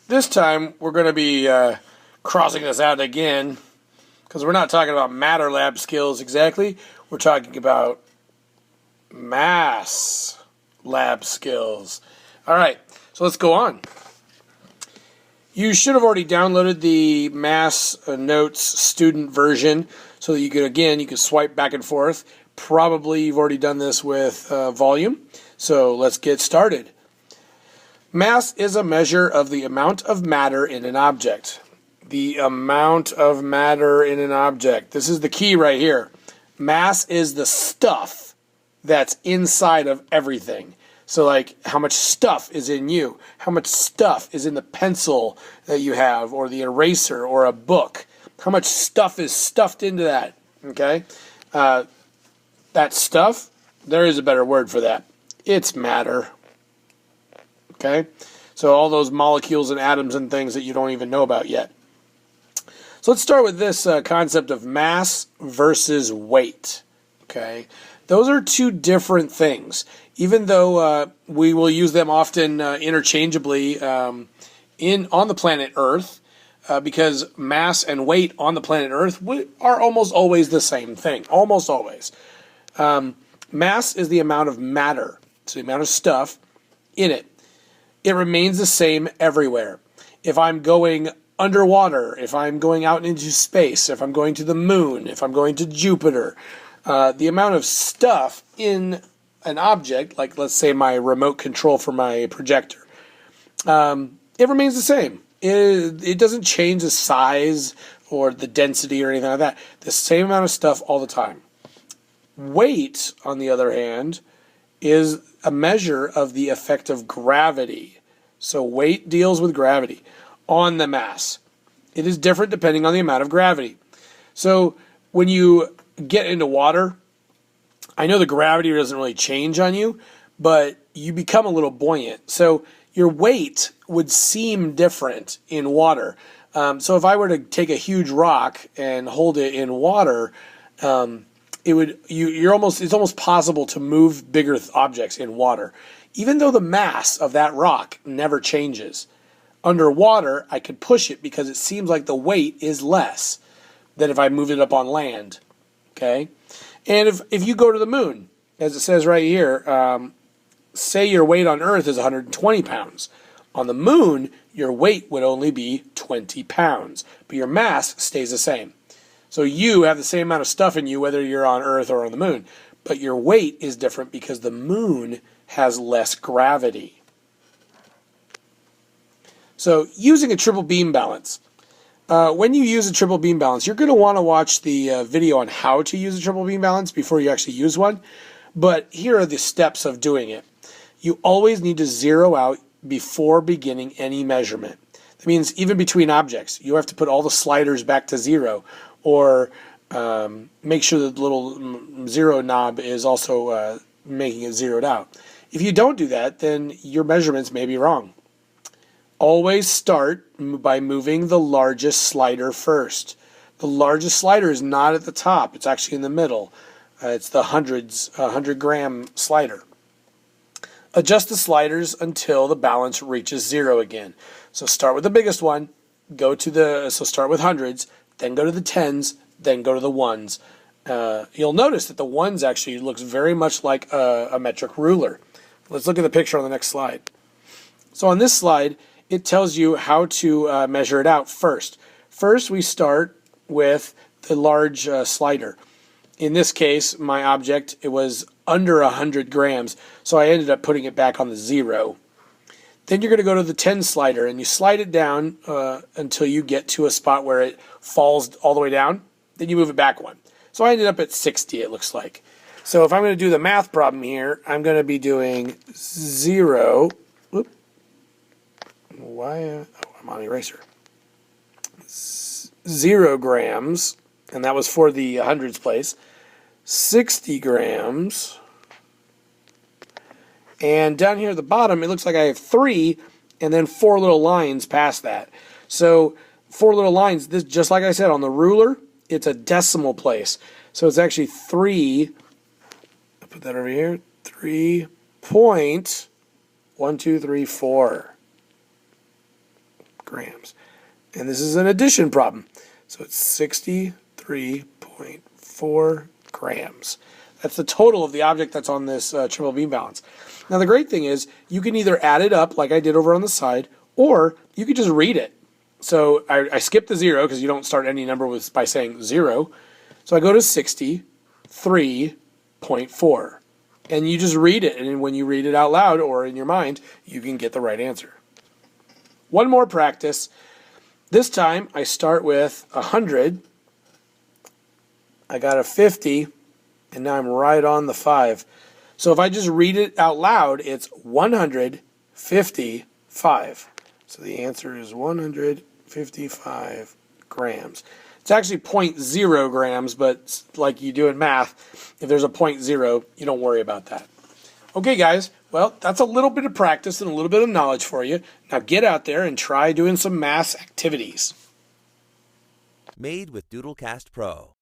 This time we're going to be crossing this out again because we're not talking about matter lab skills exactly. We're talking about mass lab skills. All right, so let's go on. You should have already downloaded the Mass Notes student version so that you could swipe back and forth. Probably you've already done this with volume. So let's get started. Mass is a measure of the amount of matter in an object. The amount of matter in an object. This is the key right here. Mass is the stuff that's inside of everything. So like how much stuff is in you, how much stuff is in the pencil that you have, or the eraser, or a book. How much stuff is stuffed into that, okay? That stuff, there is a better word for that. It's matter, okay? So all those molecules and atoms and things that you don't even know about yet. So let's start with this concept of mass versus weight, okay? Those are two different things. Even though we will use them often interchangeably on the planet Earth, because mass and weight on the planet Earth are almost always the same thing. Almost always. Mass is the amount of matter, so the amount of stuff in it. It remains the same everywhere. If I'm going underwater, if I'm going out into space, if I'm going to the moon, if I'm going to Jupiter, the amount of stuff in an object, like let's say my remote control for my projector, it remains the same. It doesn't change the size or the density or anything like that. The same amount of stuff all the time. Weight, on the other hand, is a measure of the effect of gravity. So weight deals with gravity on the mass. It is different depending on the amount of gravity. So when you get into water, I know the gravity doesn't really change on you, but you become a little buoyant. So your weight would seem different in water. So if I were to take a huge rock and hold it in water, it's almost possible to move bigger objects in water, even though the mass of that rock never changes. Underwater, I could push it because it seems like the weight is less than if I moved it up on land. Okay? And if you go to the moon, as it says right here, say your weight on Earth is 120 pounds. On the moon, your weight would only be 20 pounds, but your mass stays the same. So you have the same amount of stuff in you whether you're on Earth or on the moon, but your weight is different because the moon has less gravity. So using a triple beam balance. When you use a triple beam balance, you're going to want to watch the video on how to use a triple beam balance before you actually use one. But here are the steps of doing it. You always need to zero out before beginning any measurement. That means even between objects, you have to put all the sliders back to zero, or make sure that the little zero knob is also making it zeroed out. If you don't do that, then your measurements may be wrong. Always start by moving the largest slider first. The largest slider is not at the top. It's actually in the middle. It's the 100 gram slider. Adjust the sliders until the balance reaches zero again. So start with the biggest one. Start with hundreds, then go to the tens, then go to the ones. You'll notice that the ones actually looks very much like a metric ruler. Let's look at the picture on the next slide. So on this slide, it tells you how to measure it out first. First, we start with the large slider. In this case, my object, it was under 100 grams, so I ended up putting it back on the zero. Then you're going to go to the 10 slider, and you slide it down until you get to a spot where it falls all the way down. Then you move it back one. So I ended up at 60, it looks like. So if I'm going to do the math problem here, I'm going to be doing 0. Whoop. Why? I'm on eraser. 0 grams, and that was for the hundreds place. 60 grams. And down here at the bottom, it looks like I have 3, and then 4 little lines past that. So 4 little lines, this, just like I said, on the ruler, it's a decimal place. So it's actually 3, I'll put that over here, 3.1234. grams. And this is an addition problem. So it's 63.4 grams. That's the total of the object that's on this triple beam balance. Now the great thing is you can either add it up like I did over on the side, or you could just read it. So I skipped the 0 because you don't start any number by saying 0. So I go to 63.4. And you just read it, and when you read it out loud or in your mind, you can get the right answer. One more practice. This time I start with 100. I got a 50, and now I'm right on the 5. So if I just read it out loud, it's 155. So the answer is 155 grams. It's actually 0.0 grams, but like you do in math, if there's a 0.0, you don't worry about that. Okay, guys, well, that's a little bit of practice and a little bit of knowledge for you. Now get out there and try doing some math activities. Made with Doodlecast Pro.